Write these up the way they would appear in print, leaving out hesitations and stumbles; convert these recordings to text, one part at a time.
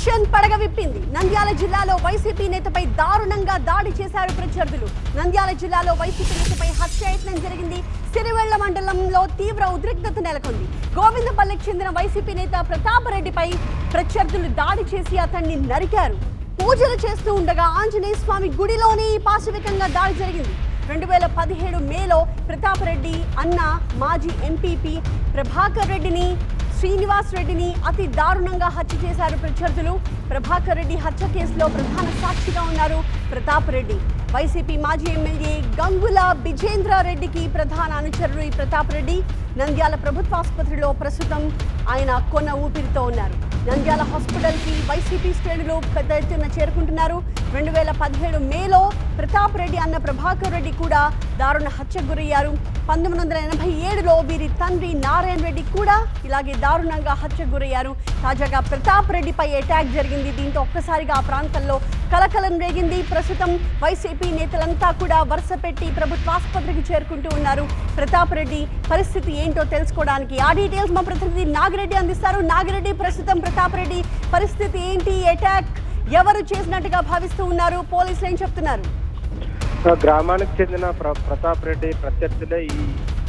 Tension పడగ విప్పింది. నంద్యాల జిల్లాలో YCP నేతపై దారుణంగా దాడి చేశారు ప్రత్యర్థులు. నంద్యాల జిల్లాలో వైసీపీ నేతపై హత్యాయత్నం జరిగింది. సిరివెళ్ల మండలంలో తీవ్ర ఉద్రిక్తత నెలకొంది. గోవిందపల్లికి చెందిన వైసీపీ నేత ప్రతాపరెడ్డిపై ప్రత్యర్థులు దాడి చేసి అతన్ని నరికారు. పూజలు చేస్తూ ఉండగా ఆంజనేయ స్వామి గుడిలోనే పాశవికంగా దాడి జరిగింది. 2017 మేలో ప్రతాపరెడ్డి అన్న మాజీ ఎంపీపీ ప్రభాకర్ రెడ్డిని, శ్రీనివాస్ రెడ్డిని అతి దారుణంగా హత్య చేశారు ప్రత్యర్థులు. ప్రభాకర్ రెడ్డి హత్య కేసులో ప్రధాన సాక్షిగా ఉన్నారు ప్రతాపరెడ్డి. వైసీపీ మాజీ ఎమ్మెల్యే గంగుల బిజేంద్ర రెడ్డికి ప్రధాన అనుచరుడు ఈ ప్రతాపరెడ్డి. నంద్యాల ప్రభుత్వ ఆసుపత్రిలో ప్రస్తుతం ఆయన కొన ఊపిరితో ఉన్నారు. నంద్యాల హాస్పిటల్కి వైసీపీ శ్రేణులు పెద్ద ఎత్తున చేరుకుంటున్నారు. 2017 మేలో ప్రతాపరెడ్డి అన్న ప్రభాకర్ రెడ్డి కూడా దారుణ హత్యకు గురయ్యారు. 1987లో వీరి తండ్రి నారాయణ రెడ్డి కూడా ఇలాగే దారుణంగా హత్యకు గురయ్యారు. తాజాగా ప్రతాప్ రెడ్డిపై అటాక్ జరిగింది. దీంతో ఒక్కసారిగా ఆ ప్రాంతంలో కలకలం రేగింది. ప్రస్తుతం వైసీపీ నేతలంతా కూడా వరుస పెట్టి ప్రభుత్వ ఆసుపత్రికి చేరుకుంటూ ఉన్నారు. ప్రతాప్ రెడ్డి పరిస్థితి ఏంటో తెలుసుకోవడానికి ఆ డీటెయిల్స్ మా ప్రతినిధి నాగిరెడ్డి అందిస్తారు. నాగిరెడ్డి, ప్రస్తుతం ప్రతాప్ రెడ్డి పరిస్థితి ఏంటి? అటాక్ ఎవరు చేసినట్టుగా భావిస్తూ ఉన్నారు? పోలీసులు ఏం చెప్తున్నారు? గ్రామానికి చెందిన ప్రతాప్ రెడ్డి ప్రత్యర్థులే ఈ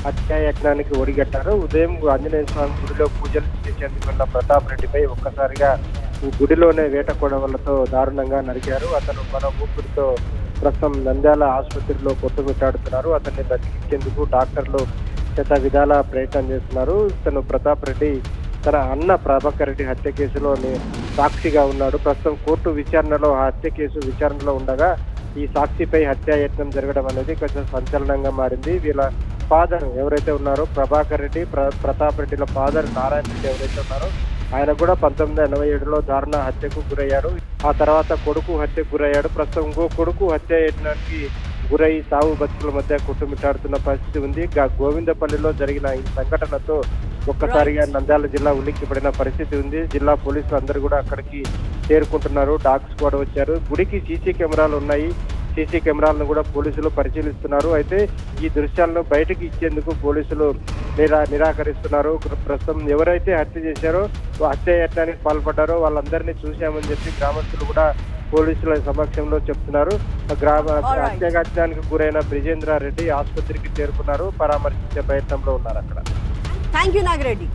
హత్యాయత్నానికి ఒడిగట్టారు. ఉదయం ఆంజనేయ స్వామి గుడిలో పూజలు చేసేందుకు ఉన్న ప్రతాప్ రెడ్డిపై ఒక్కసారిగా గుడిలోనే వేట కొడవలతో దారుణంగా నరికారు. అతను మన ఊపిరితో ప్రస్తుతం నంద్యాల ఆసుపత్రిలో కొట్టుమిట్టాడుతున్నారు. అతన్ని బతికించేందుకు డాక్టర్లు శత విధాల ప్రయత్నం చేస్తున్నారు. తను ప్రతాప్ రెడ్డి తన అన్న ప్రభాకర్ రెడ్డి హత్య కేసులో సాక్షిగా ఉన్నాడు. ప్రస్తుతం కోర్టు విచారణలో హత్య కేసు విచారణలో ఉండగా ఈ సాక్షిపై హత్యాయత్నం జరగడం అనేది కొంచెం సంచలనంగా మారింది. వీళ్ళ ఫాదర్ ఎవరైతే ఉన్నారో ప్రభాకర్ రెడ్డి, ప్రతాప్ రెడ్డిల ఫాదర్ నారాయణ రెడ్డి ఎవరైతే ఉన్నారో ఆయన కూడా 1987లో దారుణ హత్యకు గురయ్యారు. ఆ తర్వాత కొడుకు హత్యకు గురయ్యాడు. ప్రస్తుతం ఇంకో కొడుకు హత్యాయత్నానికి గురై సాగు బతుకుల మధ్య కొట్టుమిట్టాడుతున్న పరిస్థితి ఉంది. గోవిందపల్లిలో జరిగిన ఈ సంఘటనతో ఒక్కసారిగా నంద్యాల జిల్లా ఉలిక్కిపడిన పరిస్థితి ఉంది. జిల్లా పోలీసులు అందరూ కూడా అక్కడికి చేరుకుంటున్నారు. డాగ్ స్క్వాడ్ వచ్చారు. గుడికి సీసీ కెమెరాలు ఉన్నాయి. సీసీ కెమెరాలను కూడా పోలీసులు పరిశీలిస్తున్నారు. అయితే ఈ దృశ్యాలను బయటకు ఇచ్చేందుకు పోలీసులు నిరాకరిస్తున్నారు. ప్రస్తుతం ఎవరైతే హత్య చేశారో, హత్యాయత్నానికి పాల్పడ్డారో వాళ్ళందరినీ చూశామని చెప్పి గ్రామస్తులు కూడా పోలీసుల సమక్షంలో చెప్తున్నారు. హత్యాయత్నానికి గురైన బ్రిజేంద్ర రెడ్డి ఆసుపత్రికి చేరుకున్నారు. పరామర్శించే ప్రయత్నంలో ఉన్నారు అక్కడ. Thank you Nagireddy.